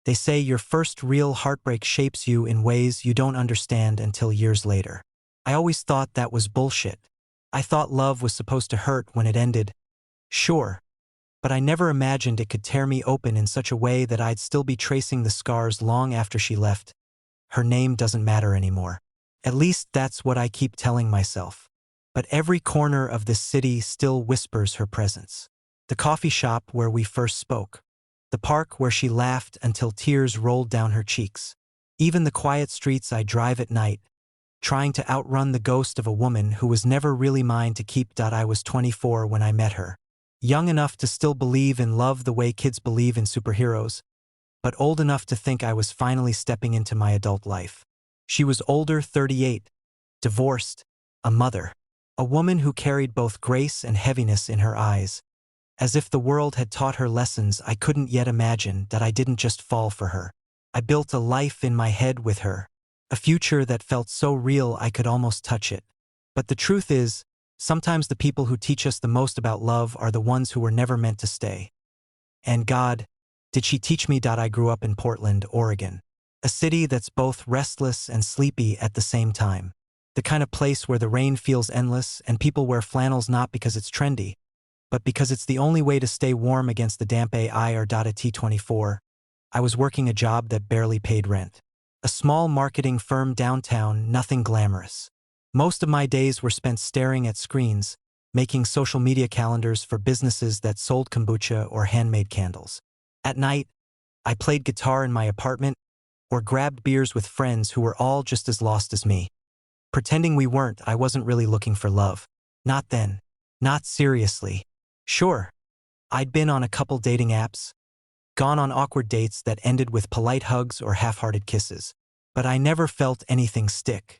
They say your first real heartbreak shapes you in ways you don't understand until years later. I always thought that was bullshit. I thought love was supposed to hurt when it ended. Sure. But I never imagined it could tear me open in such a way that I'd still be tracing the scars long after she left. Her name doesn't matter anymore. At least that's what I keep telling myself. But every corner of this city still whispers her presence. The coffee shop where we first spoke. The park where she laughed until tears rolled down her cheeks. Even the quiet streets I drive at night, trying to outrun the ghost of a woman who was never really mine to keep. I was 24 when I met her. Young enough to still believe in love the way kids believe in superheroes, but old enough to think I was finally stepping into my adult life. She was older, 38, divorced, a mother, a woman who carried both grace and heaviness in her eyes. As if the world had taught her lessons I couldn't yet imagine. That I didn't just fall for her. I built a life in my head with her, a future that felt so real I could almost touch it. But the truth is, sometimes the people who teach us the most about love are the ones who were never meant to stay. And God, did she teach me? I grew up in Portland, Oregon, a city that's both restless and sleepy at the same time. The kind of place where the rain feels endless and people wear flannels not because it's trendy, but because it's the only way to stay warm against the damp AI or at T24. I was working a job that barely paid rent. A small marketing firm downtown, nothing glamorous. Most of my days were spent staring at screens, making social media calendars for businesses that sold kombucha or handmade candles. At night, I played guitar in my apartment or grabbed beers with friends who were all just as lost as me. Pretending we weren't. I wasn't really looking for love. Not then. Not seriously. Sure, I'd been on a couple dating apps, gone on awkward dates that ended with polite hugs or half-hearted kisses, but I never felt anything stick.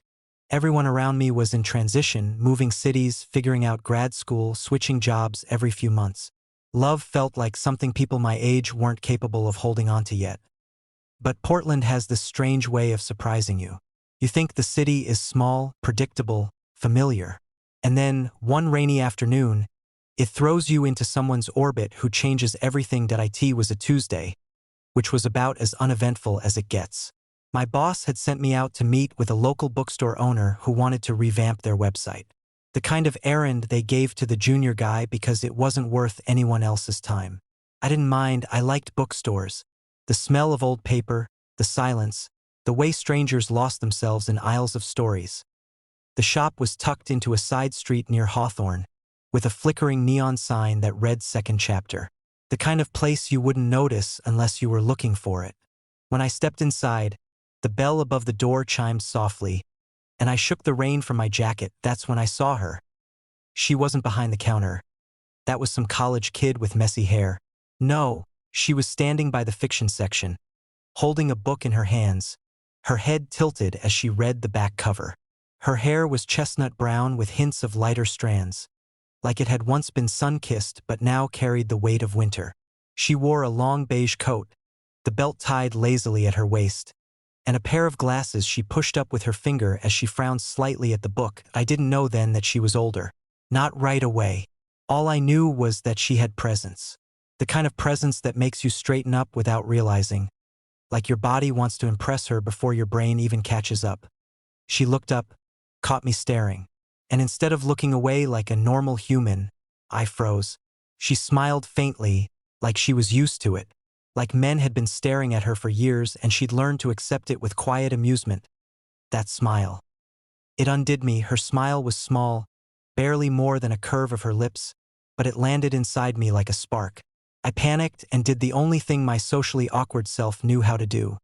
Everyone around me was in transition, moving cities, figuring out grad school, switching jobs every few months. Love felt like something people my age weren't capable of holding on to yet. But Portland has this strange way of surprising you. You think the city is small, predictable, familiar. And then, one rainy afternoon, it throws you into someone's orbit who changes everything. It was a Tuesday, which was about as uneventful as it gets. My boss had sent me out to meet with a local bookstore owner who wanted to revamp their website. The kind of errand they gave to the junior guy because it wasn't worth anyone else's time. I didn't mind. I liked bookstores. The smell of old paper, the silence, the way strangers lost themselves in aisles of stories. The shop was tucked into a side street near Hawthorne, with a flickering neon sign that read second chapter. The kind of place you wouldn't notice unless you were looking for it. When I stepped inside, the bell above the door chimed softly, and I shook the rain from my jacket. That's when I saw her. She wasn't behind the counter. That was some college kid with messy hair. No, she was standing by the fiction section, holding a book in her hands, her head tilted as she read the back cover. Her hair was chestnut brown with hints of lighter strands, like it had once been sun-kissed but now carried the weight of winter. She wore a long beige coat, the belt tied lazily at her waist, and a pair of glasses she pushed up with her finger as she frowned slightly at the book. I didn't know then that she was older. Not right away. All I knew was that she had presence. The kind of presence that makes you straighten up without realizing, like your body wants to impress her before your brain even catches up. She looked up, caught me staring, and instead of looking away like a normal human, I froze. She smiled faintly, like she was used to it, like men had been staring at her for years and she'd learned to accept it with quiet amusement. That smile. It undid me. Her smile was small, barely more than a curve of her lips, but it landed inside me like a spark. I panicked and did the only thing my socially awkward self knew how to do.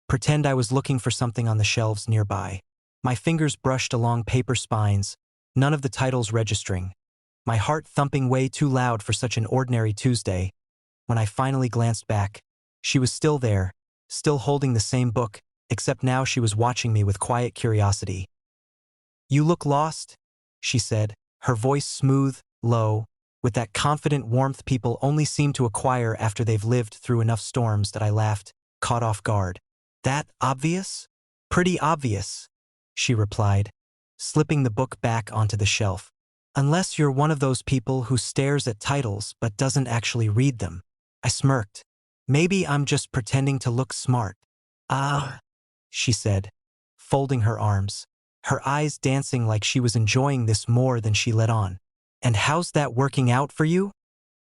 Pretend I was looking for something on the shelves nearby. My fingers brushed along paper spines, none of the titles registering. My heart thumping way too loud for such an ordinary Tuesday. When I finally glanced back, she was still there, still holding the same book, except now she was watching me with quiet curiosity. "You look lost," she said, her voice smooth, low, with that confident warmth people only seem to acquire after they've lived through enough storms. That I laughed, caught off guard. "That obvious?" "Pretty obvious," she replied, slipping the book back onto the shelf. "Unless you're one of those people who stares at titles but doesn't actually read them." I smirked. Maybe I'm just pretending to look smart. Ah, she said, folding her arms, her eyes dancing like she was enjoying this more than she let on. And how's that working out for you?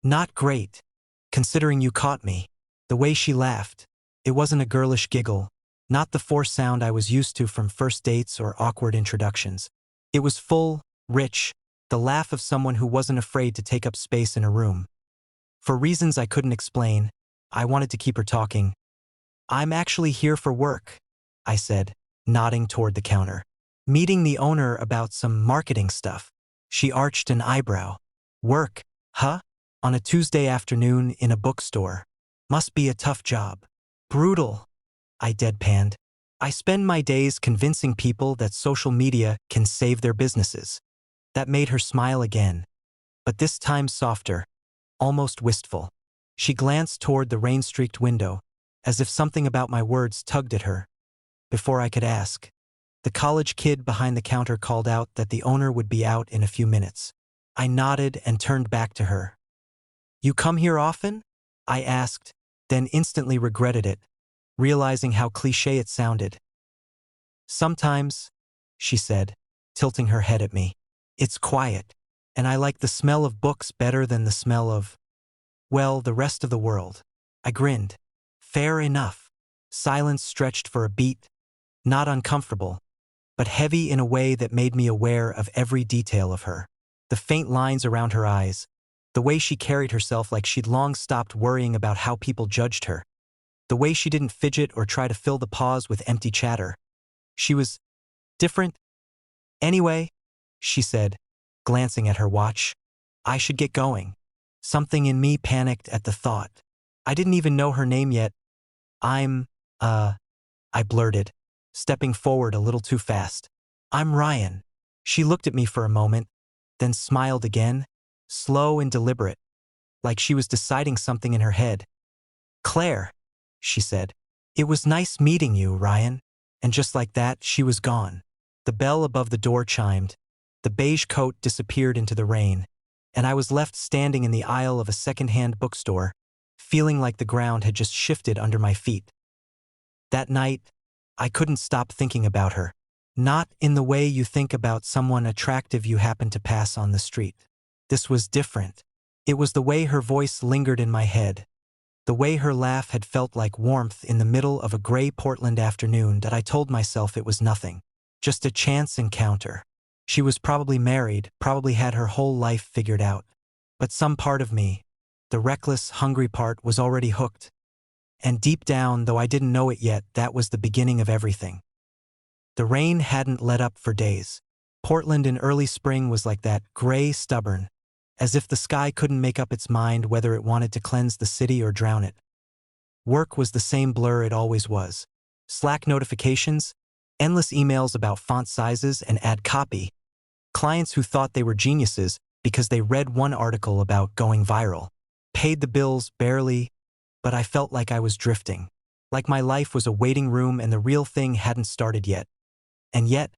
Not great, considering you caught me. The way she laughed, it wasn't a girlish giggle, not the forced sound I was used to from first dates or awkward introductions. It was full, rich, the laugh of someone who wasn't afraid to take up space in a room. For reasons I couldn't explain, I wanted to keep her talking. I'm actually here for work, I said, nodding toward the counter. Meeting the owner about some marketing stuff. She arched an eyebrow. Work, huh? On a Tuesday afternoon in a bookstore. Must be a tough job. Brutal, I deadpanned. I spend my days convincing people that social media can save their businesses. That made her smile again, but this time softer, almost wistful. She glanced toward the rain-streaked window, as if something about my words tugged at her. Before I could ask, the college kid behind the counter called out that the owner would be out in a few minutes. I nodded and turned back to her. You come here often? I asked, then instantly regretted it, realizing how cliché it sounded. Sometimes, she said, tilting her head at me. It's quiet, and I like the smell of books better than the smell of, well, the rest of the world. I grinned. Fair enough. Silence stretched for a beat, not uncomfortable, but heavy in a way that made me aware of every detail of her. The faint lines around her eyes, the way she carried herself like she'd long stopped worrying about how people judged her, the way she didn't fidget or try to fill the pause with empty chatter. She was different. Anyway, she said, glancing at her watch, I should get going. Something in me panicked at the thought. I didn't even know her name yet. I blurted, stepping forward a little too fast. I'm Ryan. She looked at me for a moment, then smiled again, slow and deliberate, like she was deciding something in her head. Claire, she said. It was nice meeting you, Ryan. And just like that, she was gone. The bell above the door chimed. The beige coat disappeared into the rain, and I was left standing in the aisle of a second-hand bookstore, feeling like the ground had just shifted under my feet. That night, I couldn't stop thinking about her. Not in the way you think about someone attractive you happen to pass on the street. This was different. It was the way her voice lingered in my head, the way her laugh had felt like warmth in the middle of a gray Portland afternoon that I told myself it was nothing. Just a chance encounter. She was probably married, probably had her whole life figured out. But some part of me, the reckless, hungry part, was already hooked. And deep down, though I didn't know it yet, that was the beginning of everything. The rain hadn't let up for days. Portland in early spring was like that, gray, stubborn, as if the sky couldn't make up its mind whether it wanted to cleanse the city or drown it. Work was the same blur it always was. Slack notifications, endless emails about font sizes and ad copy, clients who thought they were geniuses because they read one article about going viral, paid the bills barely, but I felt like I was drifting, like my life was a waiting room and the real thing hadn't started yet. And yet,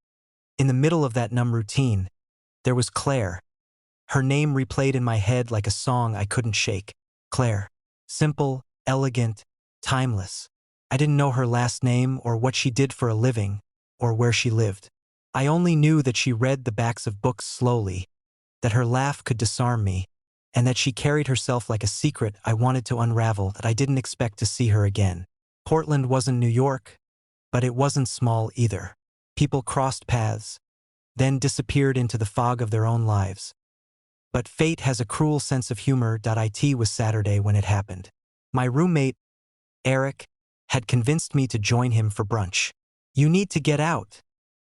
in the middle of that numb routine, there was Claire. Her name replayed in my head like a song I couldn't shake. Claire. Simple, elegant, timeless. I didn't know her last name or what she did for a living, or where she lived. I only knew that she read the backs of books slowly, that her laugh could disarm me, and that she carried herself like a secret I wanted to unravel that I didn't expect to see her again. Portland wasn't New York, but it wasn't small either. People crossed paths, then disappeared into the fog of their own lives. But fate has a cruel sense of humor. It was Saturday when it happened. My roommate, Eric, had convinced me to join him for brunch. You need to get out,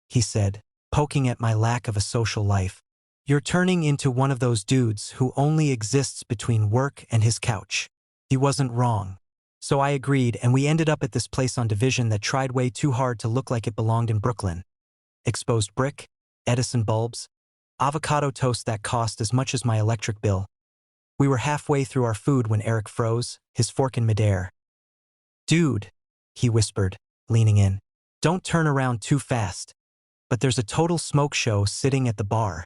he said, poking at my lack of a social life. You're turning into one of those dudes who only exists between work and his couch. He wasn't wrong. So I agreed, and we ended up at this place on Division that tried way too hard to look like it belonged in Brooklyn. Exposed brick, Edison bulbs, avocado toast that cost as much as my electric bill. We were halfway through our food when Eric froze, his fork in midair. Dude, he whispered, leaning in. Don't turn around too fast. But there's a total smoke show sitting at the bar.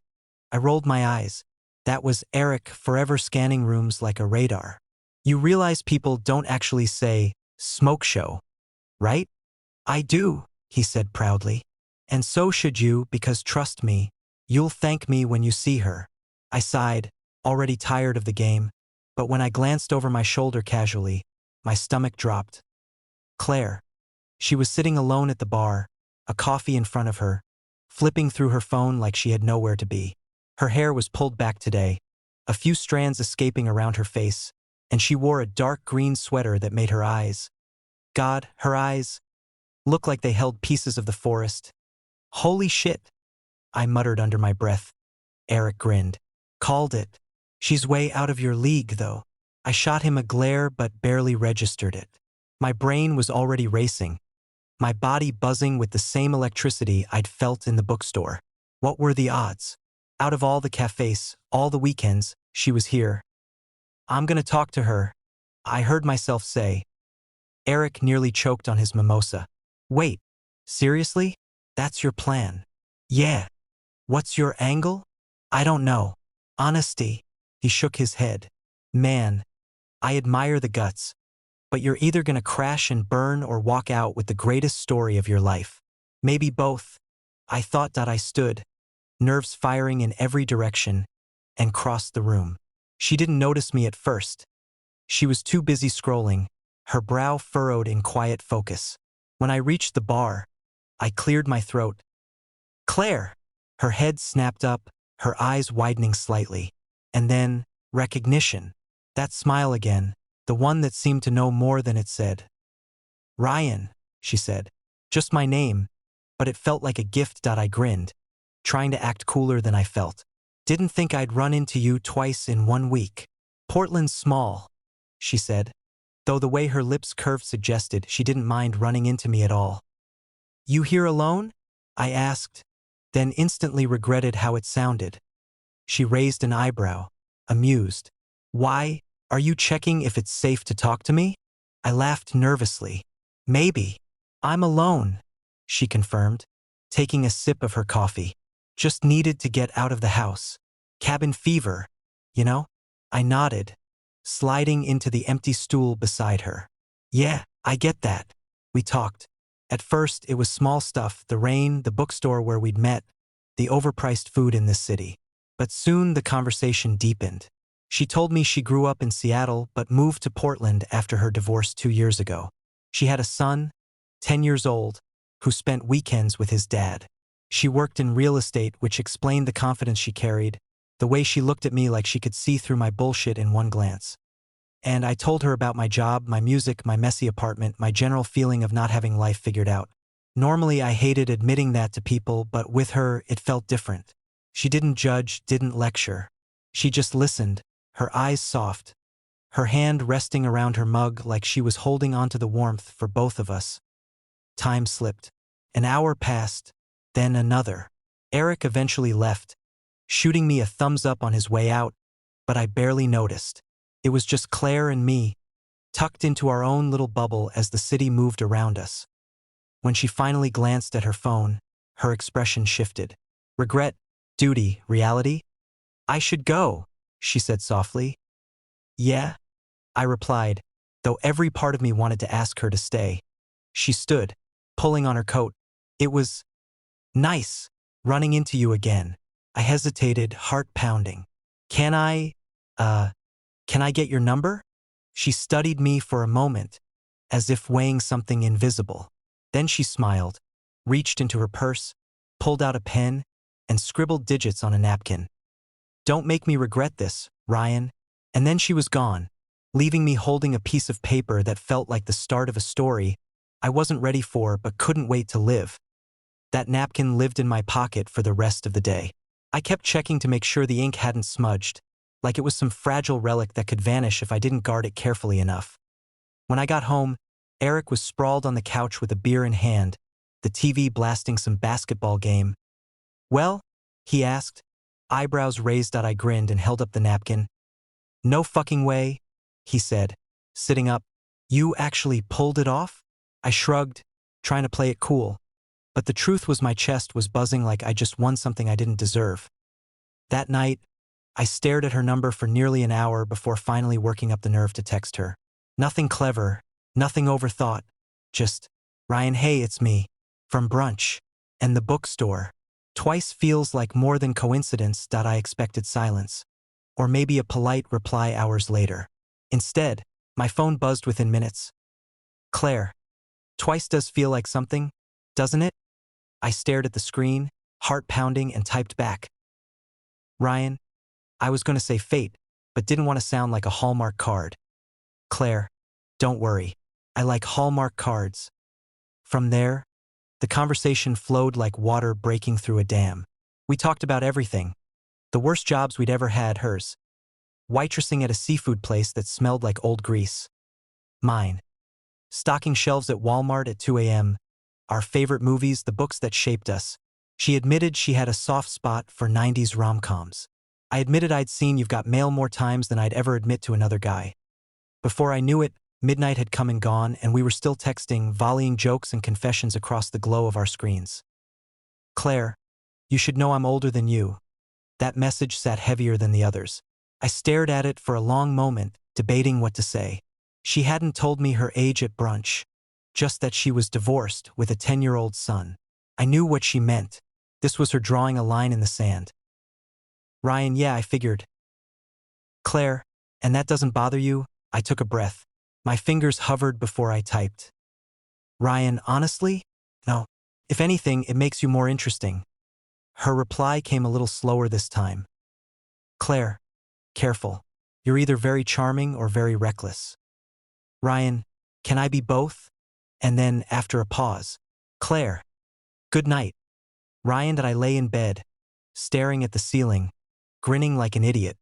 I rolled my eyes. That was Eric, forever scanning rooms like a radar. You realize people don't actually say, smoke show, right? I do, he said proudly. And so should you, because trust me, you'll thank me when you see her. I sighed, already tired of the game, but when I glanced over my shoulder casually, my stomach dropped. Claire. She was sitting alone at the bar, a coffee in front of her, flipping through her phone like she had nowhere to be. Her hair was pulled back today, a few strands escaping around her face, and she wore a dark green sweater that made her eyes, God, her eyes, look like they held pieces of the forest. Holy shit, I muttered under my breath. Eric grinned. Called it. She's way out of your league, though. I shot him a glare but barely registered it. My brain was already racing, my body buzzing with the same electricity I'd felt in the bookstore. What were the odds? Out of all the cafes, all the weekends, she was here. I'm gonna talk to her, I heard myself say. Eric nearly choked on his mimosa. Wait, seriously? That's your plan? Yeah. What's your angle? I don't know. Honesty. He shook his head. Man, I admire the guts. But you're either gonna crash and burn or walk out with the greatest story of your life. Maybe both. I thought that I stood, nerves firing in every direction, and crossed the room. She didn't notice me at first. She was too busy scrolling, her brow furrowed in quiet focus. When I reached the bar, I cleared my throat. Claire! Her head snapped up, her eyes widening slightly. And then, recognition. That smile again, the one that seemed to know more than it said. Ryan, she said. Just my name, but it felt like a gift. I grinned, trying to act cooler than I felt. Didn't think I'd run into you twice in 1 week. Portland's small, she said, though the way her lips curved suggested she didn't mind running into me at all. You here alone? I asked, then instantly regretted how it sounded. She raised an eyebrow, amused. Why, are you checking if it's safe to talk to me? I laughed nervously. Maybe. I'm alone, she confirmed, taking a sip of her coffee. Just needed to get out of the house. Cabin fever, you know? I nodded, sliding into the empty stool beside her. Yeah, I get that. We talked. At first, it was small stuff, the rain, the bookstore where we'd met, the overpriced food in this city. But soon the conversation deepened. She told me she grew up in Seattle but moved to Portland after her divorce 2 years ago. She had a son, 10 years old, who spent weekends with his dad. She worked in real estate, which explained the confidence she carried, the way she looked at me like she could see through my bullshit in one glance. And I told her about my job, my music, my messy apartment, my general feeling of not having life figured out. Normally I hated admitting that to people, but with her it felt different. She didn't judge, didn't lecture. She just listened, her eyes soft, her hand resting around her mug like she was holding onto the warmth for both of us. Time slipped. An hour passed, then another. Eric eventually left, shooting me a thumbs up on his way out, but I barely noticed. It was just Claire and me, tucked into our own little bubble as the city moved around us. When she finally glanced at her phone, her expression shifted. Regret, duty, reality? I should go, she said softly. Yeah, I replied, though every part of me wanted to ask her to stay. She stood, pulling on her coat. It was nice, running into you again. I hesitated, heart pounding. Can I get your number? She studied me for a moment, as if weighing something invisible. Then she smiled, reached into her purse, pulled out a pen, and scribbled digits on a napkin. Don't make me regret this, Ryan. And then she was gone, leaving me holding a piece of paper that felt like the start of a story I wasn't ready for but couldn't wait to live. That napkin lived in my pocket for the rest of the day. I kept checking to make sure the ink hadn't smudged, like it was some fragile relic that could vanish if I didn't guard it carefully enough. When I got home, Eric was sprawled on the couch with a beer in hand, the TV blasting some basketball game. Well? He asked, eyebrows raised. I grinned and held up the napkin. No fucking way, he said, sitting up. You actually pulled it off? I shrugged, trying to play it cool. But the truth was my chest was buzzing like I just won something I didn't deserve. That night, I stared at her number for nearly an hour before finally working up the nerve to text her. Nothing clever, nothing overthought, just, Ryan, hey, it's me. From brunch. And the bookstore. Twice feels like more than coincidence. I expected silence. Or maybe a polite reply hours later. Instead, my phone buzzed within minutes. Claire. Twice does feel like something, doesn't it? I stared at the screen, heart pounding, and typed back. Ryan. I was going to say fate, but didn't want to sound like a Hallmark card. Claire. Don't worry. I like Hallmark cards. From there, the conversation flowed like water breaking through a dam. We talked about everything. The worst jobs we'd ever had, hers. Waitressing at a seafood place that smelled like old grease. Mine. Stocking shelves at Walmart at 2 a.m. Our favorite movies, the books that shaped us. She admitted she had a soft spot for 90s rom-coms. I admitted I'd seen You've Got Mail more times than I'd ever admit to another guy. Before I knew it, midnight had come and gone, and we were still texting, volleying jokes and confessions across the glow of our screens. Claire, you should know I'm older than you. That message sat heavier than the others. I stared at it for a long moment, debating what to say. She hadn't told me her age at brunch, just that she was divorced with a 10-year-old son. I knew what she meant. This was her drawing a line in the sand. Ryan, yeah, I figured. Claire, and that doesn't bother you? I took a breath. My fingers hovered before I typed. Ryan, honestly? No. If anything, it makes you more interesting. Her reply came a little slower this time. Claire, careful. You're either very charming or very reckless. Ryan, can I be both? And then, after a pause, Claire, good night. Ryan and I lay in bed, staring at the ceiling, grinning like an idiot.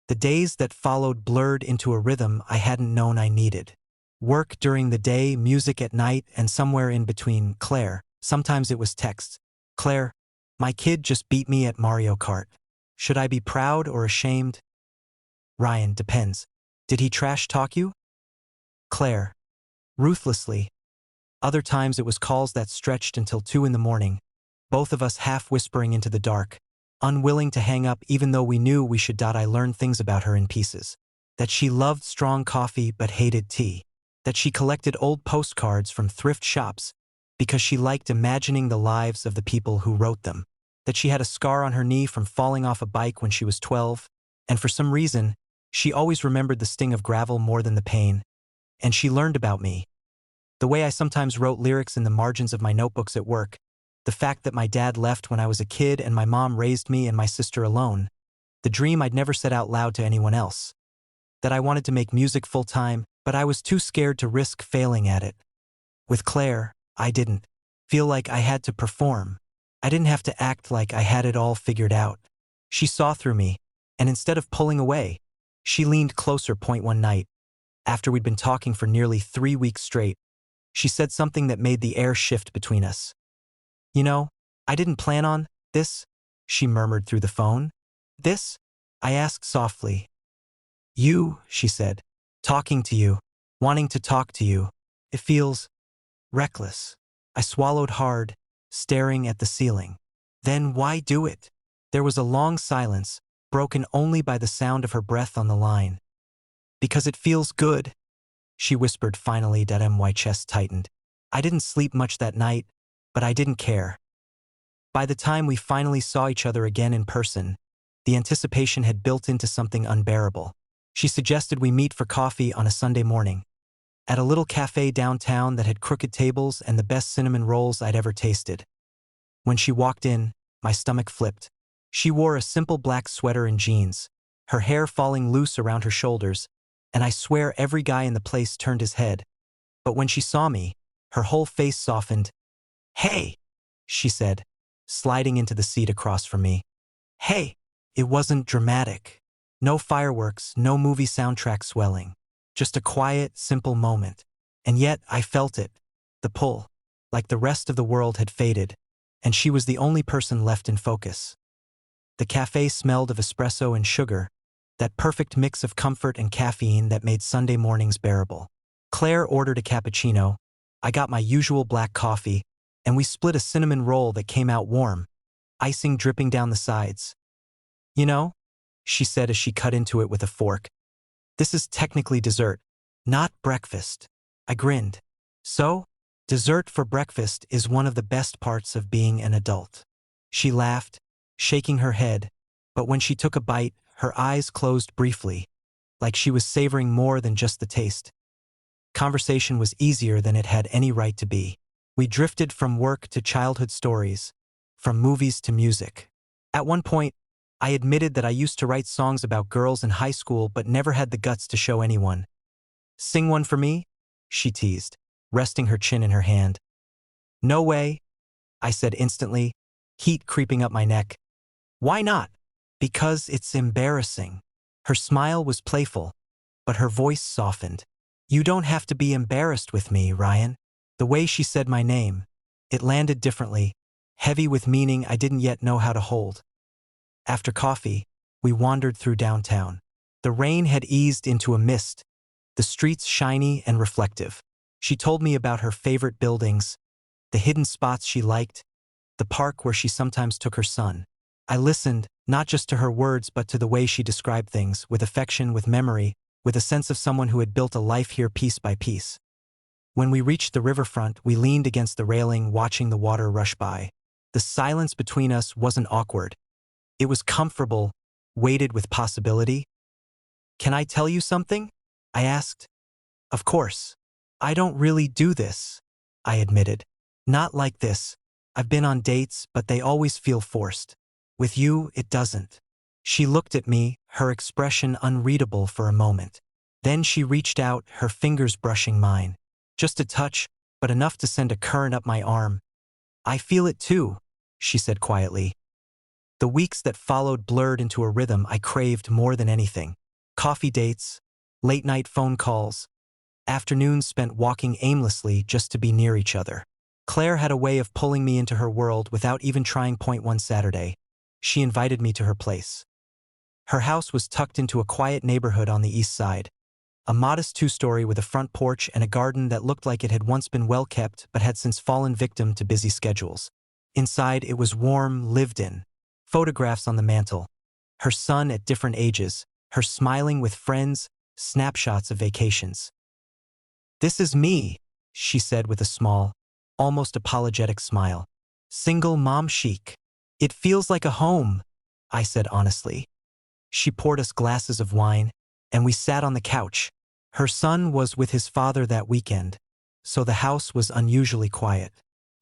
The days that followed blurred into a rhythm I hadn't known I needed. Work during the day, music at night, and somewhere in between, Claire. Sometimes it was texts. Claire, my kid just beat me at Mario Kart. Should I be proud or ashamed? Ryan, depends. Did he trash talk you? Claire, ruthlessly. Other times it was calls that stretched until 2 in the morning, both of us half whispering into the dark, unwilling to hang up even though we knew we should. I learned things about her in pieces. That she loved strong coffee but hated tea. That she collected old postcards from thrift shops because she liked imagining the lives of the people who wrote them. That she had a scar on her knee from falling off a bike when she was 12, and for some reason, she always remembered the sting of gravel more than the pain. And she learned about me. The way I sometimes wrote lyrics in the margins of my notebooks at work, the fact that my dad left when I was a kid and my mom raised me and my sister alone, the dream I'd never said out loud to anyone else. That I wanted to make music full-time, but I was too scared to risk failing at it. With Claire, I didn't feel like I had to perform. I didn't have to act like I had it all figured out. She saw through me, and instead of pulling away, she leaned closer. One night, after we'd been talking for nearly 3 weeks straight, she said something that made the air shift between us. You know, I didn't plan on this, she murmured through the phone. This? I asked softly. You, she said, talking to you, wanting to talk to you. It feels reckless. I swallowed hard, staring at the ceiling. Then why do it? There was a long silence, broken only by the sound of her breath on the line. Because it feels good, she whispered finally. My chest tightened. I didn't sleep much that night, but I didn't care. By the time we finally saw each other again in person, the anticipation had built into something unbearable. She suggested we meet for coffee on a Sunday morning, at a little cafe downtown that had crooked tables and the best cinnamon rolls I'd ever tasted. When she walked in, my stomach flipped. She wore a simple black sweater and jeans, her hair falling loose around her shoulders, and I swear every guy in the place turned his head. But when she saw me, her whole face softened. Hey, she said, sliding into the seat across from me. Hey, it wasn't dramatic. No fireworks, no movie soundtrack swelling. Just a quiet, simple moment. And yet I felt it, the pull, like the rest of the world had faded, and she was the only person left in focus. The cafe smelled of espresso and sugar, that perfect mix of comfort and caffeine that made Sunday mornings bearable. Claire ordered a cappuccino, I got my usual black coffee, and we split a cinnamon roll that came out warm, icing dripping down the sides. You know, she said as she cut into it with a fork. This is technically dessert, not breakfast. I grinned. So, dessert for breakfast is one of the best parts of being an adult. She laughed, shaking her head, but when she took a bite, her eyes closed briefly, like she was savoring more than just the taste. Conversation was easier than it had any right to be. We drifted from work to childhood stories, from movies to music. At one point, I admitted that I used to write songs about girls in high school but never had the guts to show anyone. "Sing one for me?" she teased, resting her chin in her hand. "No way," I said instantly, heat creeping up my neck. "Why not?" "Because it's embarrassing." Her smile was playful, but her voice softened. "You don't have to be embarrassed with me, Ryan." The way she said my name, it landed differently, heavy with meaning I didn't yet know how to hold. After coffee, we wandered through downtown. The rain had eased into a mist, the streets shiny and reflective. She told me about her favorite buildings, the hidden spots she liked, the park where she sometimes took her son. I listened, not just to her words but to the way she described things, with affection, with memory, with a sense of someone who had built a life here piece by piece. When we reached the riverfront, we leaned against the railing, watching the water rush by. The silence between us wasn't awkward. It was comfortable, weighted with possibility. "Can I tell you something?" I asked. "Of course. I don't really do this," I admitted. "Not like this. I've been on dates, but they always feel forced. With you, it doesn't." She looked at me, her expression unreadable for a moment. Then she reached out, her fingers brushing mine. Just a touch, but enough to send a current up my arm. "I feel it too," she said quietly. The weeks that followed blurred into a rhythm I craved more than anything. Coffee dates, late-night phone calls, afternoons spent walking aimlessly just to be near each other. Claire had a way of pulling me into her world without even trying. One Saturday, she invited me to her place. Her house was tucked into a quiet neighborhood on the east side. A modest two-story with a front porch and a garden that looked like it had once been well kept but had since fallen victim to busy schedules. Inside, it was warm, lived in. Photographs on the mantel. Her son at different ages, her smiling with friends, snapshots of vacations. "This is me," she said with a small, almost apologetic smile. "Single mom chic. It feels like a home," I said honestly. She poured us glasses of wine, and we sat on the couch. Her son was with his father that weekend, so the house was unusually quiet.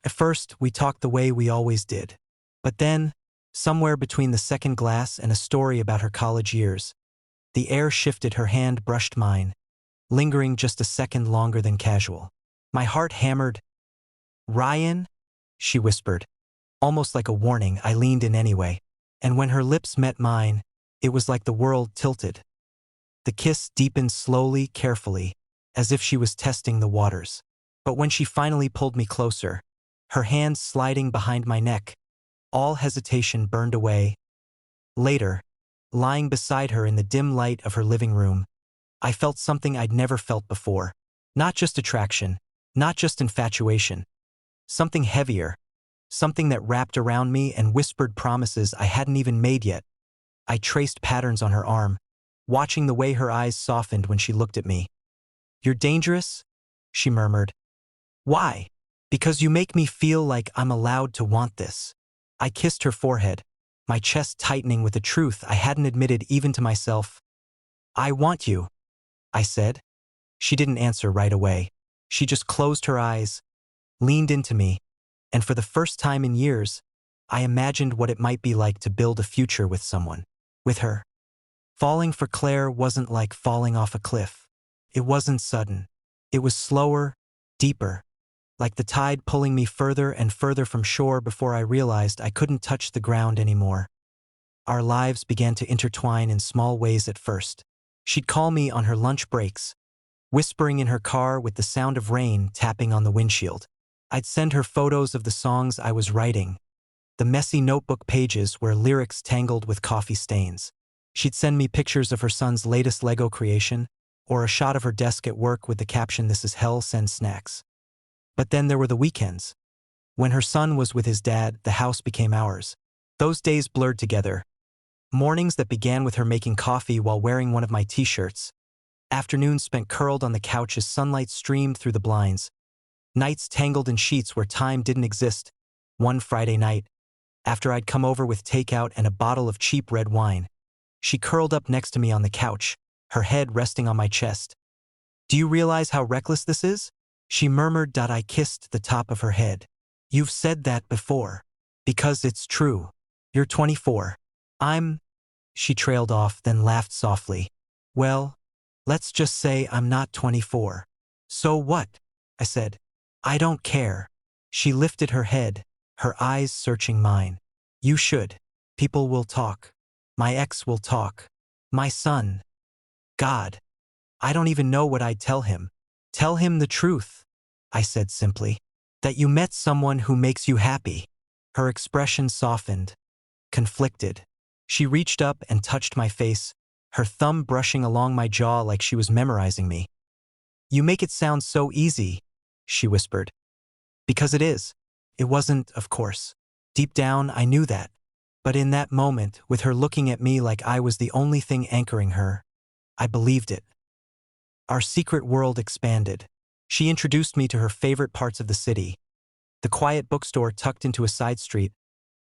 At first, we talked the way we always did. But then, somewhere between the second glass and a story about her college years, the air shifted, her hand brushed mine, lingering just a second longer than casual. My heart hammered. "Ryan?" she whispered. Almost like a warning, I leaned in anyway. And when her lips met mine, it was like the world tilted. The kiss deepened slowly, carefully, as if she was testing the waters. But when she finally pulled me closer, her hand sliding behind my neck, all hesitation burned away. Later, lying beside her in the dim light of her living room, I felt something I'd never felt before. Not just attraction, not just infatuation. Something heavier, something that wrapped around me and whispered promises I hadn't even made yet. I traced patterns on her arm, watching the way her eyes softened when she looked at me. "You're dangerous?" she murmured. "Why?" "Because you make me feel like I'm allowed to want this." I kissed her forehead, my chest tightening with a truth I hadn't admitted even to myself. "I want you," I said. She didn't answer right away. She just closed her eyes, leaned into me, and for the first time in years, I imagined what it might be like to build a future with someone. With her. Falling for Claire wasn't like falling off a cliff. It wasn't sudden. It was slower, deeper, like the tide pulling me further and further from shore before I realized I couldn't touch the ground anymore. Our lives began to intertwine in small ways at first. She'd call me on her lunch breaks, whispering in her car with the sound of rain tapping on the windshield. I'd send her photos of the songs I was writing, the messy notebook pages where lyrics tangled with coffee stains. She'd send me pictures of her son's latest Lego creation, or a shot of her desk at work with the caption, "This is hell, send snacks." But then there were the weekends. When her son was with his dad, the house became ours. Those days blurred together. Mornings that began with her making coffee while wearing one of my t-shirts. Afternoons spent curled on the couch as sunlight streamed through the blinds. Nights tangled in sheets where time didn't exist. One Friday night, after I'd come over with takeout and a bottle of cheap red wine, she curled up next to me on the couch, her head resting on my chest. "Do you realize how reckless this is?" she murmured. I kissed the top of her head. "You've said that before. Because it's true. You're 24. She trailed off, then laughed softly. "Well, let's just say I'm not 24. So what?" I said. "I don't care." She lifted her head, her eyes searching mine. "You should. People will talk. My ex will talk. My son. God. I don't even know what I'd tell him." "Tell him the truth," I said simply. "That you met someone who makes you happy." Her expression softened, conflicted. She reached up and touched my face, her thumb brushing along my jaw like she was memorizing me. "You make it sound so easy," she whispered. "Because it is." It wasn't, of course. Deep down, I knew that. But in that moment, with her looking at me like I was the only thing anchoring her, I believed it. Our secret world expanded. She introduced me to her favorite parts of the city. The quiet bookstore tucked into a side street,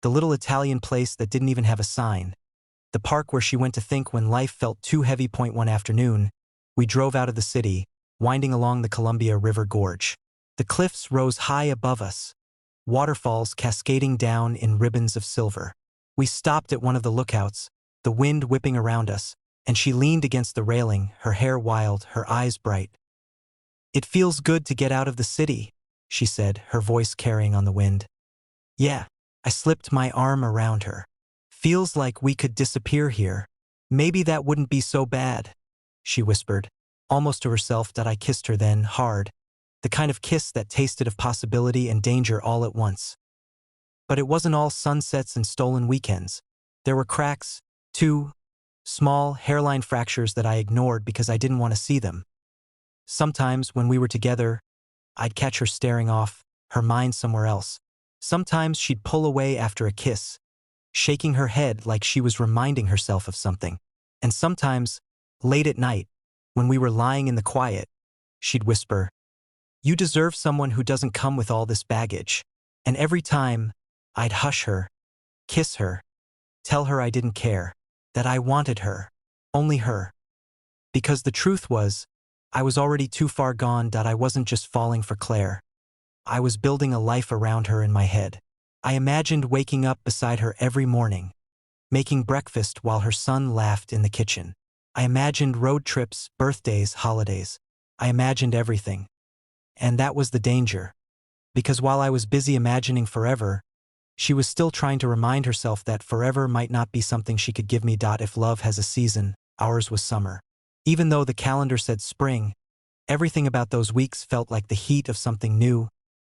the little Italian place that didn't even have a sign, the park where she went to think when life felt too heavy. One afternoon, we drove out of the city, winding along the Columbia River Gorge. The cliffs rose high above us, waterfalls cascading down in ribbons of silver. We stopped at one of the lookouts, the wind whipping around us, and she leaned against the railing, her hair wild, her eyes bright. "It feels good to get out of the city," she said, her voice carrying on the wind. "Yeah." I slipped my arm around her. "Feels like we could disappear here. Maybe that wouldn't be so bad," she whispered, almost to herself. I kissed her then, hard, the kind of kiss that tasted of possibility and danger all at once. But it wasn't all sunsets and stolen weekends. There were cracks, too, small hairline fractures that I ignored because I didn't want to see them. Sometimes, when we were together, I'd catch her staring off, her mind somewhere else. Sometimes she'd pull away after a kiss, shaking her head like she was reminding herself of something. And sometimes, late at night, when we were lying in the quiet, she'd whisper, "You deserve someone who doesn't come with all this baggage." And every time, I'd hush her, kiss her, tell her I didn't care, that I wanted her, only her. Because the truth was, I was already too far gone. I wasn't just falling for Claire. I was building a life around her in my head. I imagined waking up beside her every morning, making breakfast while her son laughed in the kitchen. I imagined road trips, birthdays, holidays. I imagined everything. And that was the danger. Because while I was busy imagining forever, she was still trying to remind herself that forever might not be something she could give me. If love has a season, ours was summer. Even though the calendar said spring, everything about those weeks felt like the heat of something new,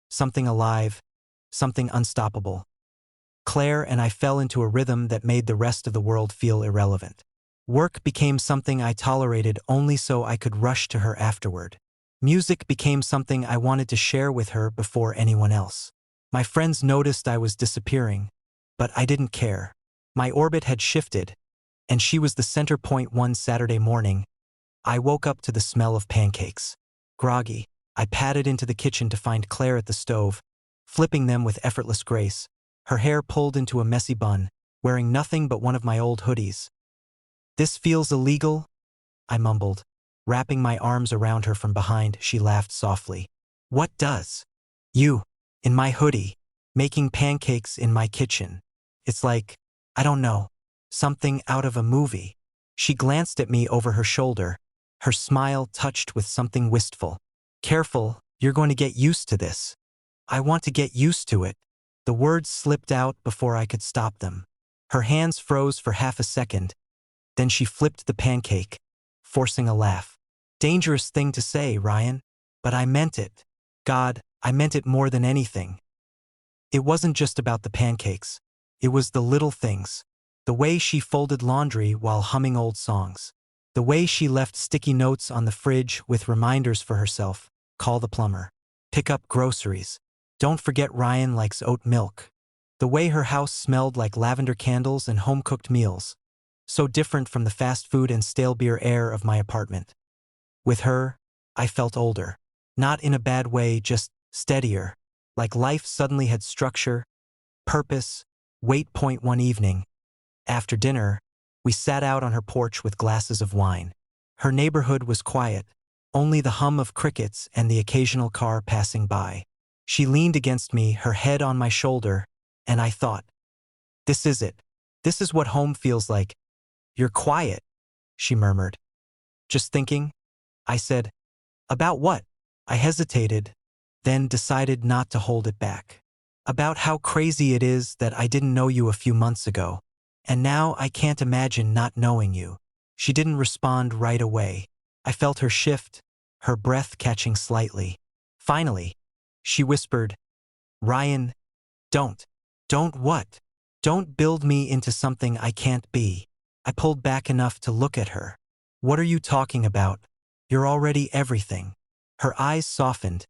something alive, something unstoppable. Claire and I fell into a rhythm that made the rest of the world feel irrelevant. Work became something I tolerated only so I could rush to her afterward. Music became something I wanted to share with her before anyone else. My friends noticed I was disappearing, but I didn't care. My orbit had shifted, and she was the center point. One Saturday morning, I woke up to the smell of pancakes. Groggy, I padded into the kitchen to find Claire at the stove, flipping them with effortless grace, her hair pulled into a messy bun, wearing nothing but one of my old hoodies. "This feels illegal," I mumbled, wrapping my arms around her from behind. She laughed softly. "What does?" "You, in my hoodie, making pancakes in my kitchen. It's like, I don't know, something out of a movie." She glanced at me over her shoulder, her smile touched with something wistful. "Careful, you're going to get used to this." "I want to get used to it." The words slipped out before I could stop them. Her hands froze for half a second, then she flipped the pancake, forcing a laugh. "Dangerous thing to say, Ryan. But I meant it. God, I meant it more than anything." It wasn't just about the pancakes. It was the little things. The way she folded laundry while humming old songs. The way she left sticky notes on the fridge with reminders for herself. Call the plumber. Pick up groceries. Don't forget Ryan likes oat milk. The way her house smelled like lavender candles and home-cooked meals. so different from the fast food and stale beer air of my apartment. With her, I felt older. Not in a bad way, just steadier. Like life suddenly had structure, purpose, weight. Point one evening, after dinner, we sat out on her porch with glasses of wine. Her neighborhood was quiet, only the hum of crickets and the occasional car passing by. She leaned against me, her head on my shoulder, and I thought, this is it. This is what home feels like. You're quiet, she murmured. Just thinking? I said. About what? I hesitated, then decided not to hold it back. About how crazy it is that I didn't know you a few months ago, and now I can't imagine not knowing you. She didn't respond right away. I felt her shift, her breath catching slightly. Finally, she whispered, Ryan, don't. Don't what? Don't build me into something I can't be. I pulled back enough to look at her. What are you talking about? You're already everything. Her eyes softened,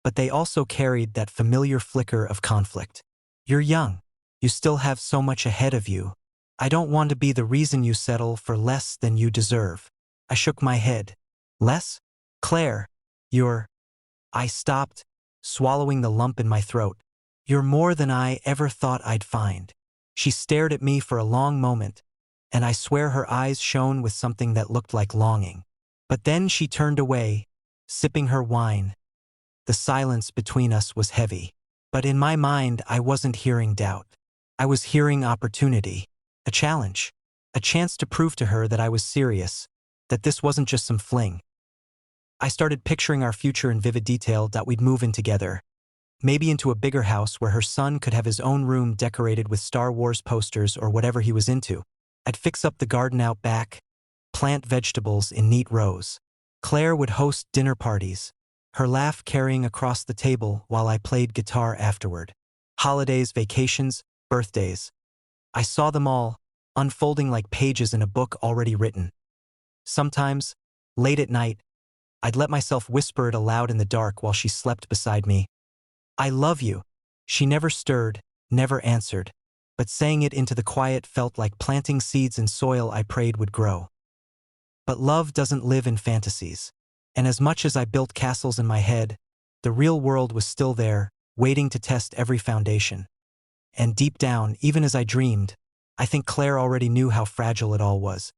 but they also carried that familiar flicker of conflict. You're young. You still have so much ahead of you. I don't want to be the reason you settle for less than you deserve. I shook my head. Less? Claire, you're... I stopped, swallowing the lump in my throat. You're more than I ever thought I'd find. She stared at me for a long moment, and I swear her eyes shone with something that looked like longing. But then she turned away, sipping her wine. The silence between us was heavy. But in my mind, I wasn't hearing doubt. I was hearing opportunity, a challenge, a chance to prove to her that I was serious, that this wasn't just some fling. I started picturing our future in vivid detail, that we'd move in together, maybe into a bigger house where her son could have his own room decorated with Star Wars posters or whatever he was into. I'd fix up the garden out back, plant vegetables in neat rows. Claire would host dinner parties, her laugh carrying across the table while I played guitar afterward. Holidays, vacations, birthdays. I saw them all, unfolding like pages in a book already written. Sometimes, late at night, I'd let myself whisper it aloud in the dark while she slept beside me. I love you. She never stirred, never answered, but saying it into the quiet felt like planting seeds in soil I prayed would grow. But love doesn't live in fantasies. And as much as I built castles in my head, the real world was still there, waiting to test every foundation. And deep down, even as I dreamed, I think Claire already knew how fragile it all was.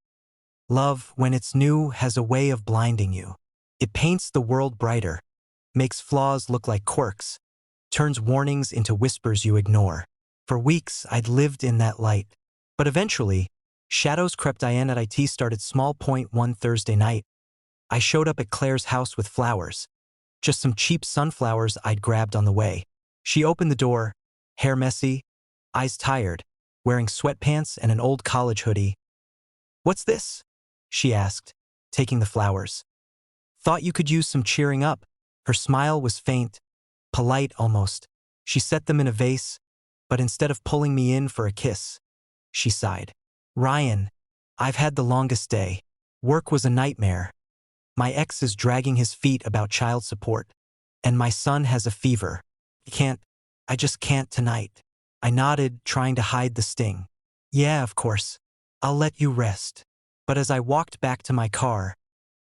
Love, when it's new, has a way of blinding you. It paints the world brighter, makes flaws look like quirks, turns warnings into whispers you ignore. For weeks, I'd lived in that light. But eventually, shadows crept in. At IT started small. Point one Thursday night, I showed up at Claire's house with flowers. Just some cheap sunflowers I'd grabbed on the way. She opened the door, hair messy, eyes tired, wearing sweatpants and an old college hoodie. What's this? She asked, taking the flowers. Thought you could use some cheering up. Her smile was faint, polite almost. She set them in a vase, but instead of pulling me in for a kiss, she sighed. Ryan, I've had the longest day. Work was a nightmare. My ex is dragging his feet about child support, and my son has a fever. I just can't tonight. I nodded, trying to hide the sting. Yeah, of course. I'll let you rest. But as I walked back to my car,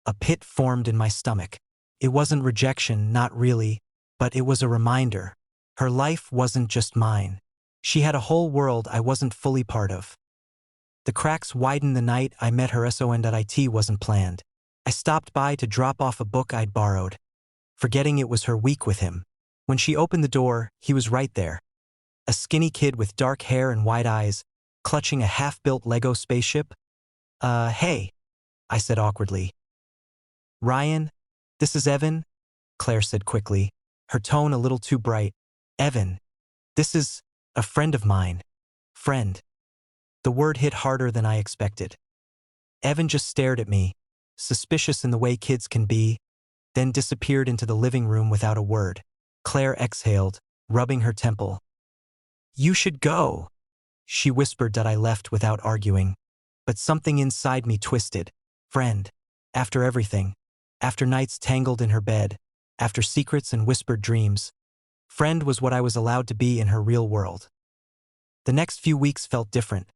a pit formed in my stomach. It wasn't rejection, not really, but it was a reminder. Her life wasn't just mine. She had a whole world I wasn't fully part of. The cracks widened the night I met her. Stor1es wasn't planned. I stopped by to drop off a book I'd borrowed, forgetting it was her week with him. When she opened the door, he was right there. A skinny kid with dark hair and wide eyes, clutching a half-built Lego spaceship. Hey, I said awkwardly. Ryan, this is Evan, Claire said quickly, her tone a little too bright. Evan, this is a friend of mine. Friend. The word hit harder than I expected. Evan just stared at me, suspicious in the way kids can be, then disappeared into the living room without a word. Claire exhaled, rubbing her temple. You should go, she whispered. That I left without arguing, but something inside me twisted. Friend. After everything, after nights tangled in her bed, after secrets and whispered dreams, friend was what I was allowed to be in her real world. The next few weeks felt different.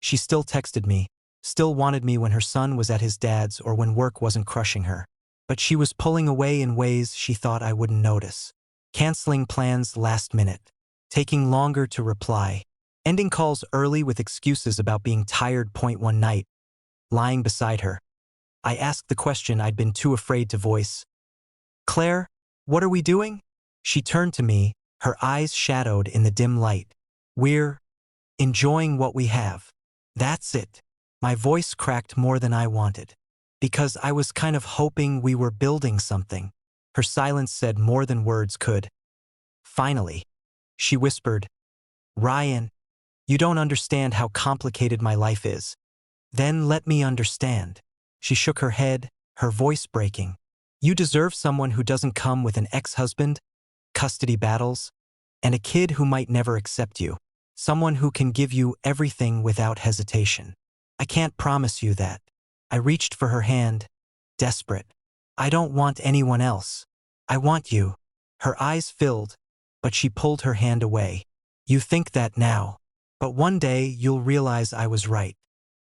She still texted me, still wanted me when her son was at his dad's or when work wasn't crushing her. But she was pulling away in ways she thought I wouldn't notice. Canceling plans last minute. Taking longer to reply. Ending calls early with excuses about being tired. One night, lying beside her, I asked the question I'd been too afraid to voice. "Claire, what are we doing?" She turned to me, her eyes shadowed in the dim light. "We're enjoying what we have." That's it. My voice cracked more than I wanted. Because I was kind of hoping we were building something. Her silence said more than words could. Finally, she whispered, "Ryan, you don't understand how complicated my life is." "Then let me understand." She shook her head, her voice breaking. "You deserve someone who doesn't come with an ex-husband, custody battles, and a kid who might never accept you. Someone who can give you everything without hesitation. I can't promise you that." I reached for her hand, desperate. "I don't want anyone else. I want you." Her eyes filled, but she pulled her hand away. "You think that now, but one day you'll realize I was right."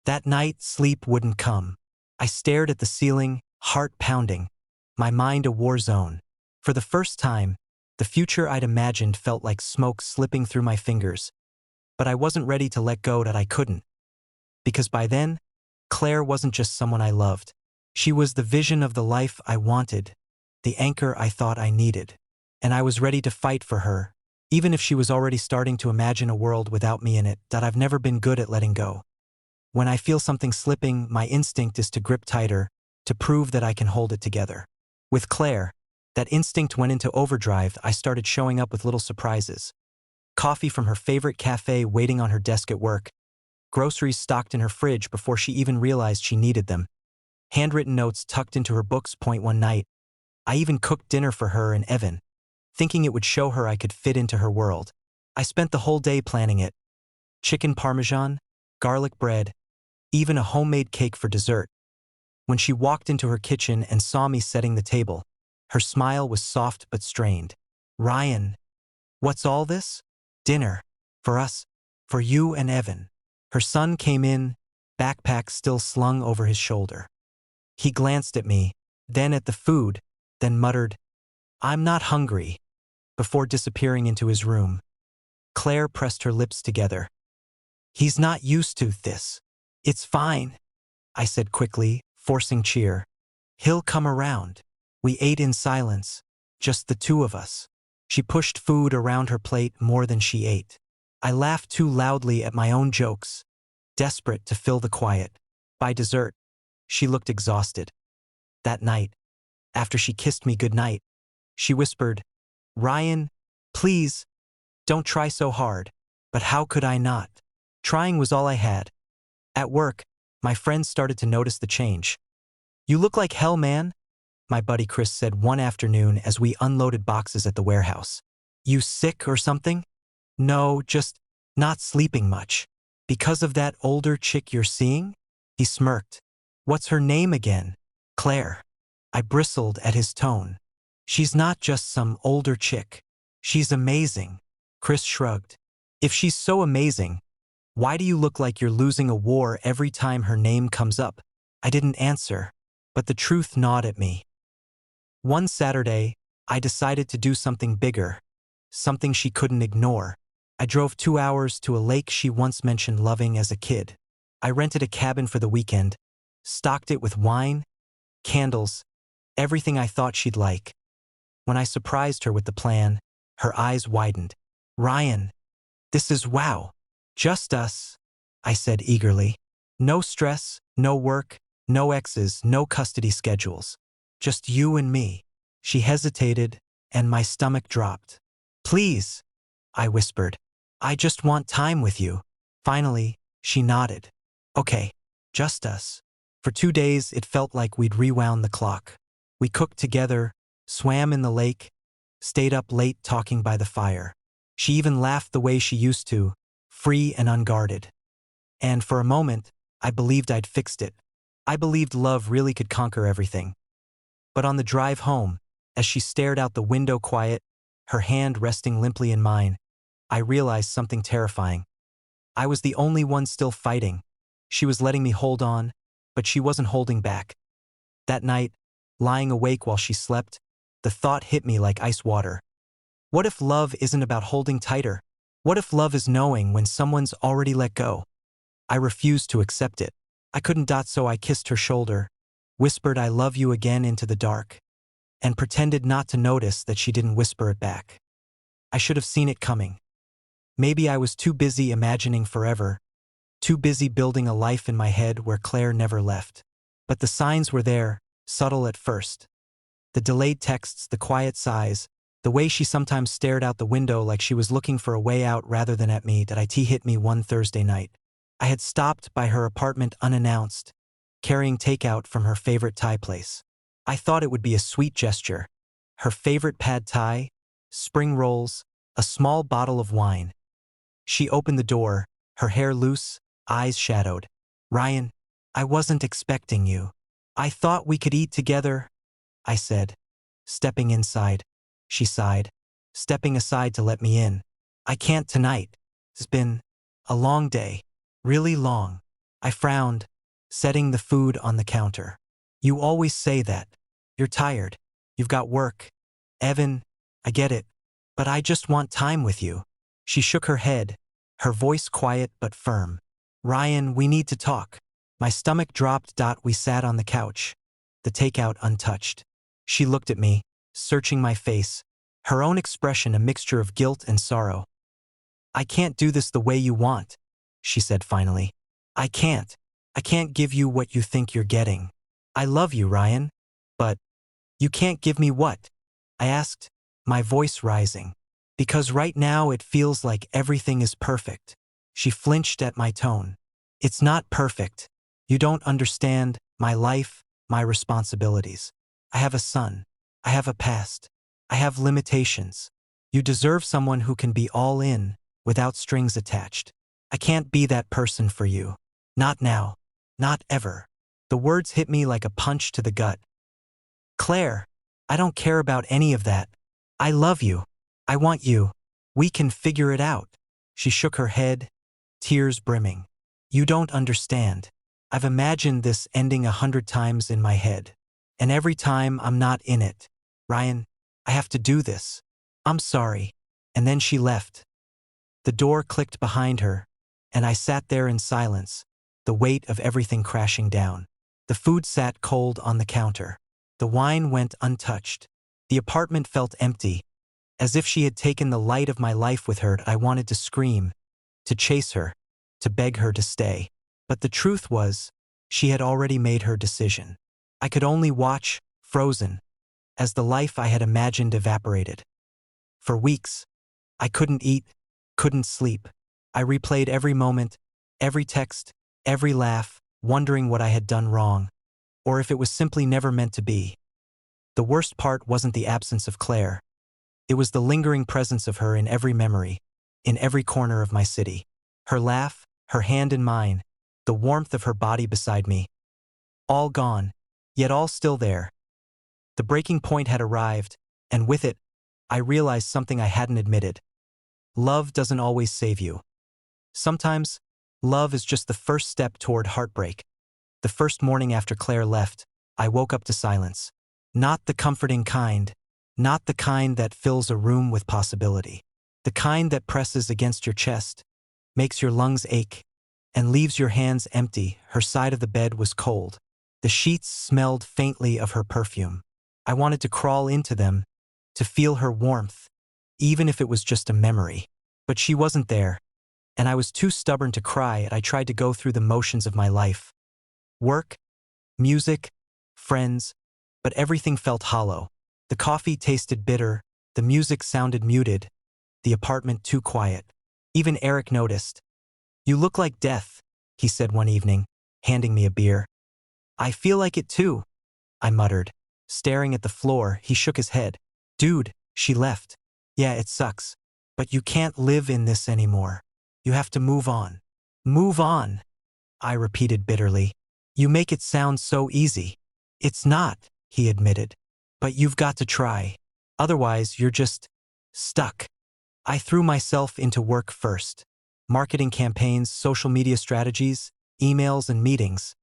That night, sleep wouldn't come. I stared at the ceiling, heart pounding, my mind a war zone. For the first time, the future I'd imagined felt like smoke slipping through my fingers. But I wasn't ready to let go that I couldn't. Because by then, Claire wasn't just someone I loved. She was the vision of the life I wanted, the anchor I thought I needed. And I was ready to fight for her, even if she was already starting to imagine a world without me in it. That I've never been good at letting go. When I feel something slipping, my instinct is to grip tighter, to prove that I can hold it together. With Claire, that instinct went into overdrive. I started showing up with little surprises. Coffee from her favorite cafe waiting on her desk at work. Groceries stocked in her fridge before she even realized she needed them. Handwritten notes tucked into her books. One night, I even cooked dinner for her and Evan, thinking it would show her I could fit into her world. I spent the whole day planning it. Chicken parmesan, garlic bread, even a homemade cake for dessert. When she walked into her kitchen and saw me setting the table, her smile was soft but strained. "Ryan, what's all this?" "Dinner. For us. For you and Evan." Her son came in, backpack still slung over his shoulder. He glanced at me, then at the food, then muttered, "I'm not hungry," before disappearing into his room. Claire pressed her lips together. "He's not used to this." "It's fine," I said quickly, forcing cheer. "He'll come around." We ate in silence, just the two of us. She pushed food around her plate more than she ate. I laughed too loudly at my own jokes, desperate to fill the quiet. By dessert, she looked exhausted. That night, after she kissed me goodnight, she whispered, "Ryan, please, don't try so hard." But how could I not? Trying was all I had. At work, my friends started to notice the change. "You look like hell, man," my buddy Chris said one afternoon as we unloaded boxes at the warehouse. "You sick or something?" "No, just not sleeping much." "Because of that older chick you're seeing?" He smirked. "What's her name again?" "Claire." I bristled at his tone. "She's not just some older chick. She's amazing." Chris shrugged. "If she's so amazing, why do you look like you're losing a war every time her name comes up?" I didn't answer, but the truth gnawed at me. One Saturday, I decided to do something bigger, something she couldn't ignore. I drove 2 hours to a lake she once mentioned loving as a kid. I rented a cabin for the weekend, stocked it with wine, candles, everything I thought she'd like. When I surprised her with the plan, her eyes widened. "Ryan, this is wow. Just us," I said eagerly. "No stress, no work, no exes, no custody schedules. Just you and me." She hesitated, and my stomach dropped. "Please," I whispered. "I just want time with you." Finally, she nodded. "Okay, just us." For 2 days, it felt like we'd rewound the clock. We cooked together, swam in the lake, stayed up late talking by the fire. She even laughed the way she used to, free and unguarded. And for a moment, I believed I'd fixed it. I believed love really could conquer everything. But on the drive home, as she stared out the window quiet, her hand resting limply in mine, I realized something terrifying. I was the only one still fighting, She was letting me hold on, but she wasn't holding back. That night, lying awake while she slept, the thought hit me like ice water. What if love isn't about holding tighter? What if love is knowing when someone's already let go? I refused to accept it. I couldn't. So I kissed her shoulder, whispered "I love you" again into the dark, and pretended not to notice that she didn't whisper it back. I should have seen it coming. Maybe I was too busy imagining forever, too busy building a life in my head where Claire never left. But the signs were there, subtle at first. The delayed texts, the quiet sighs, the way she sometimes stared out the window like she was looking for a way out rather than at me. That it hit me one Thursday night. I had stopped by her apartment unannounced, carrying takeout from her favorite Thai place. I thought it would be a sweet gesture. Her favorite pad Thai, spring rolls, a small bottle of wine. She opened the door, her hair loose, eyes shadowed. "Ryan, I wasn't expecting you. I thought we could eat together," I said, stepping inside. She sighed, stepping aside to let me in. "I can't tonight. It's been a long day. Really long." I frowned, setting the food on the counter. "You always say that. You're tired. You've got work. Evan, I get it. But I just want time with you." She shook her head, her voice quiet but firm. "Ryan, we need to talk." My stomach dropped. We sat on the couch, the takeout untouched. She looked at me, searching my face, her own expression a mixture of guilt and sorrow. "I can't do this the way you want," she said finally. I can't give you what you think you're getting. I love you, Ryan. But you can't give me what?" I asked, my voice rising. "Because right now it feels like everything is perfect." She flinched at my tone. "It's not perfect. You don't understand my life, my responsibilities. I have a son. I have a past. I have limitations. You deserve someone who can be all in, without strings attached. I can't be that person for you. Not now. Not ever." The words hit me like a punch to the gut. "Claire, I don't care about any of that. I love you. I want you. We can figure it out." She shook her head, tears brimming. "You don't understand. I've imagined this ending 100 times in my head. And every time I'm not in it. Ryan, I have to do this. I'm sorry." And then she left. The door clicked behind her, and I sat there in silence, the weight of everything crashing down. The food sat cold on the counter. The wine went untouched. The apartment felt empty, as if she had taken the light of my life with her. I wanted to scream, to chase her, to beg her to stay. But the truth was, she had already made her decision. I could only watch, frozen, as the life I had imagined evaporated. For weeks, I couldn't eat, couldn't sleep. I replayed every moment, every text, every laugh, wondering what I had done wrong, or if it was simply never meant to be. The worst part wasn't the absence of Claire. It was the lingering presence of her in every memory, in every corner of my city. Her laugh, her hand in mine, the warmth of her body beside me. All gone, yet all still there. The breaking point had arrived, and with it, I realized something I hadn't admitted. Love doesn't always save you. Sometimes, love is just the first step toward heartbreak. The first morning after Claire left, I woke up to silence. Not the comforting kind, not the kind that fills a room with possibility. The kind that presses against your chest, makes your lungs ache, and leaves your hands empty. Her side of the bed was cold. The sheets smelled faintly of her perfume. I wanted to crawl into them, to feel her warmth, even if it was just a memory. But she wasn't there, and I was too stubborn to cry. I tried to go through the motions of my life. Work, music, friends, but everything felt hollow. The coffee tasted bitter, the music sounded muted, the apartment too quiet. Even Eric noticed. "You look like death," he said one evening, handing me a beer. "I feel like it too," I muttered. Staring at the floor, he shook his head. "Dude, she left. Yeah, it sucks. But you can't live in this anymore. You have to move on." "Move on," I repeated bitterly. "You make it sound so easy." "It's not," he admitted. "But you've got to try. Otherwise, you're just stuck." I threw myself into work first. Marketing campaigns, social media strategies, emails, and meetings.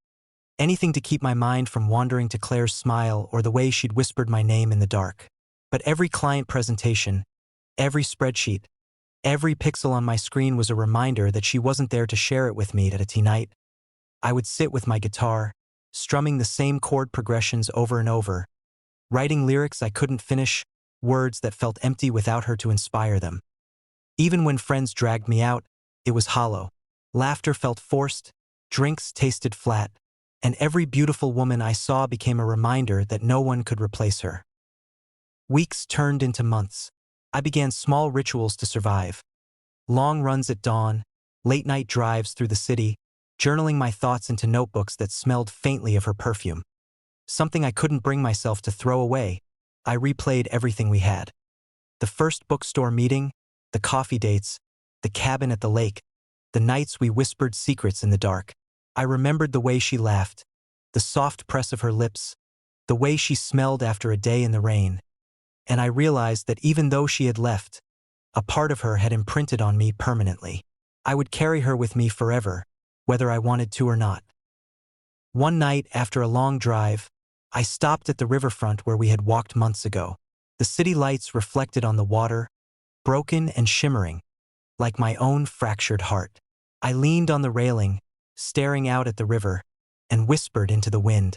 Anything to keep my mind from wandering to Claire's smile or the way she'd whispered my name in the dark. But every client presentation, every spreadsheet, every pixel on my screen was a reminder that she wasn't there to share it with me at a tea night. I would sit with my guitar, strumming the same chord progressions over and over, writing lyrics I couldn't finish, words that felt empty without her to inspire them. Even when friends dragged me out, it was hollow. Laughter felt forced, drinks tasted flat, and every beautiful woman I saw became a reminder that no one could replace her. Weeks turned into months. I began small rituals to survive. Long runs at dawn, late-night drives through the city, journaling my thoughts into notebooks that smelled faintly of her perfume. Something I couldn't bring myself to throw away, I replayed everything we had. The first bookstore meeting, the coffee dates, the cabin at the lake, the nights we whispered secrets in the dark. I remembered the way she laughed, the soft press of her lips, the way she smelled after a day in the rain. And I realized that even though she had left, a part of her had imprinted on me permanently. I would carry her with me forever, whether I wanted to or not. One night, after a long drive, I stopped at the riverfront where we had walked months ago. The city lights reflected on the water, broken and shimmering, like my own fractured heart. I leaned on the railing, staring out at the river, and whispered into the wind.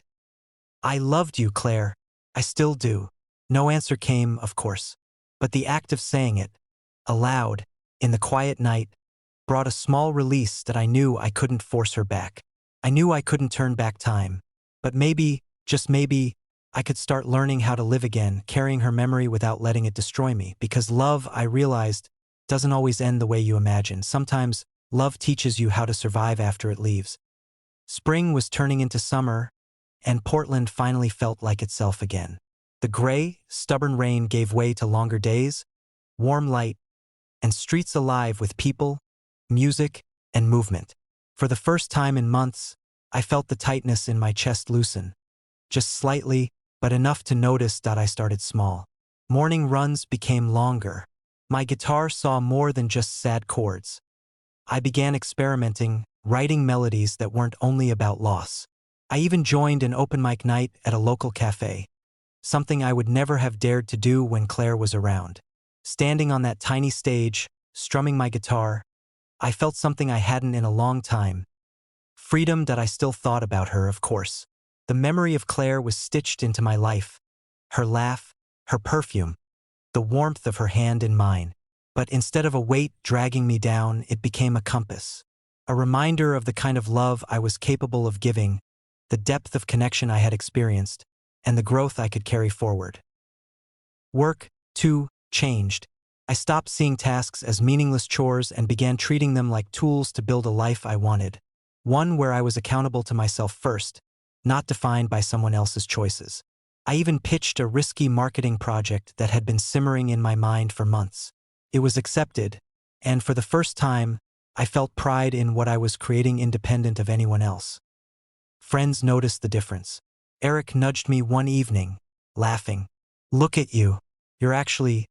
"I loved you, Claire. I still do." No answer came, of course, but the act of saying it, aloud, in the quiet night, brought a small release that I knew I couldn't force her back. I knew I couldn't turn back time, but maybe, just maybe, I could start learning how to live again, carrying her memory without letting it destroy me, because love, I realized, doesn't always end the way you imagine. Sometimes, love teaches you how to survive after it leaves. Spring was turning into summer, and Portland finally felt like itself again. The gray, stubborn rain gave way to longer days, warm light, and streets alive with people, music, and movement. For the first time in months, I felt the tightness in my chest loosen. Just slightly, but enough to notice that I started small. Morning runs became longer. My guitar saw more than just sad chords. I began experimenting, writing melodies that weren't only about loss. I even joined an open mic night at a local cafe, something I would never have dared to do when Claire was around. Standing on that tiny stage, strumming my guitar, I felt something I hadn't in a long time. Freedom that I still thought about her, of course. The memory of Claire was stitched into my life. Her laugh, her perfume, the warmth of her hand in mine. But instead of a weight dragging me down, it became a compass. A reminder of the kind of love I was capable of giving, the depth of connection I had experienced, and the growth I could carry forward. Work, too, changed. I stopped seeing tasks as meaningless chores and began treating them like tools to build a life I wanted. One where I was accountable to myself first, not defined by someone else's choices. I even pitched a risky marketing project that had been simmering in my mind for months. It was accepted, and for the first time, I felt pride in what I was creating independent of anyone else. Friends noticed the difference. Eric nudged me one evening, laughing. "Look at you. You're actually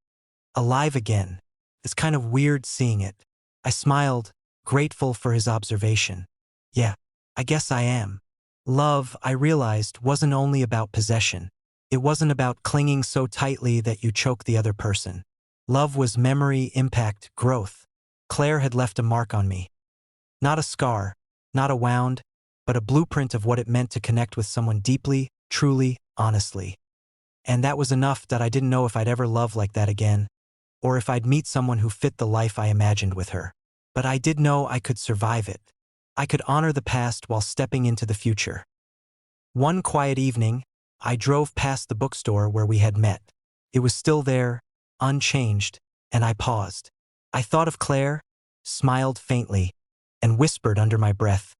alive again." It's kind of weird seeing it. I smiled, grateful for his observation. Yeah, I guess I am. Love, I realized, wasn't only about possession. It wasn't about clinging so tightly that you choke the other person. Love was memory, impact, growth. Claire had left a mark on me. Not a scar, not a wound, but a blueprint of what it meant to connect with someone deeply, truly, honestly. And that was enough that I didn't know if I'd ever love like that again, or if I'd meet someone who fit the life I imagined with her. But I did know I could survive it. I could honor the past while stepping into the future. One quiet evening, I drove past the bookstore where we had met. It was still there, unchanged, and I paused. I thought of Claire, smiled faintly, and whispered under my breath,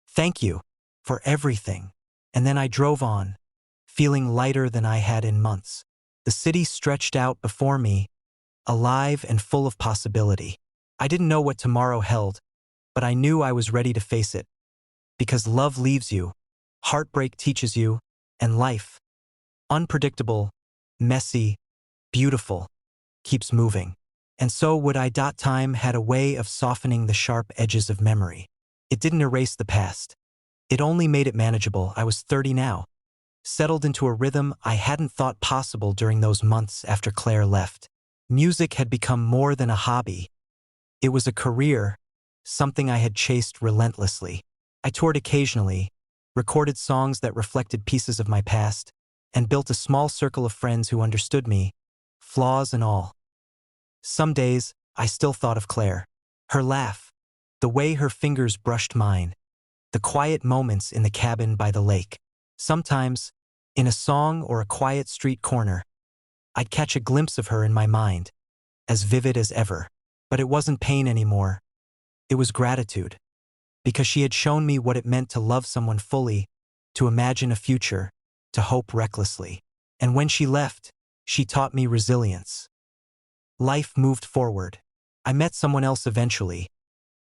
"Thank you for everything." And then I drove on, feeling lighter than I had in months. The city stretched out before me, alive and full of possibility. I didn't know what tomorrow held, but I knew I was ready to face it. Because love leaves you, heartbreak teaches you, and life, unpredictable, messy, beautiful, keeps moving. And so would I. Time had a way of softening the sharp edges of memory. It didn't erase the past. It only made it manageable. I was 30 now, settled into a rhythm I hadn't thought possible during those months after Claire left. Music had become more than a hobby. It was a career, something I had chased relentlessly. I toured occasionally, recorded songs that reflected pieces of my past, and built a small circle of friends who understood me, flaws and all. Some days, I still thought of Claire. Her laugh, the way her fingers brushed mine, the quiet moments in the cabin by the lake. Sometimes, in a song or a quiet street corner, I'd catch a glimpse of her in my mind, as vivid as ever. But it wasn't pain anymore. It was gratitude. Because she had shown me what it meant to love someone fully, to imagine a future, to hope recklessly. And when she left, she taught me resilience. Life moved forward. I met someone else eventually,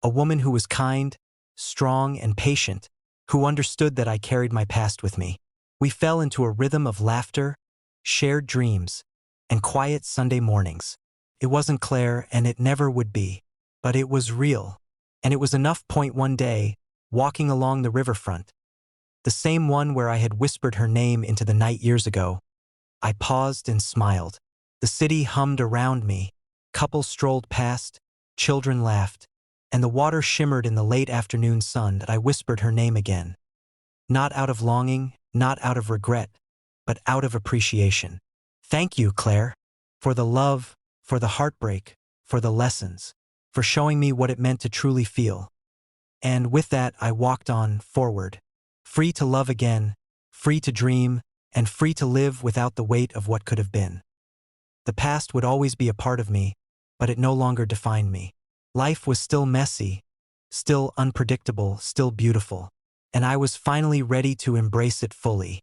a woman who was kind, strong, and patient, who understood that I carried my past with me. We fell into a rhythm of laughter, shared dreams, and quiet Sunday mornings. It wasn't Claire, and it never would be. But it was real. And it was enough. One day, walking along the riverfront, the same one where I had whispered her name into the night years ago, I paused and smiled. The city hummed around me. Couples strolled past, children laughed, and the water shimmered in the late afternoon sun. That I whispered her name again. Not out of longing, not out of regret, but out of appreciation. Thank you, Claire, for the love, for the heartbreak, for the lessons, for showing me what it meant to truly feel. And with that, I walked on forward, free to love again, free to dream, and free to live without the weight of what could have been. The past would always be a part of me, but it no longer defined me. Life was still messy, still unpredictable, still beautiful, and I was finally ready to embrace it fully.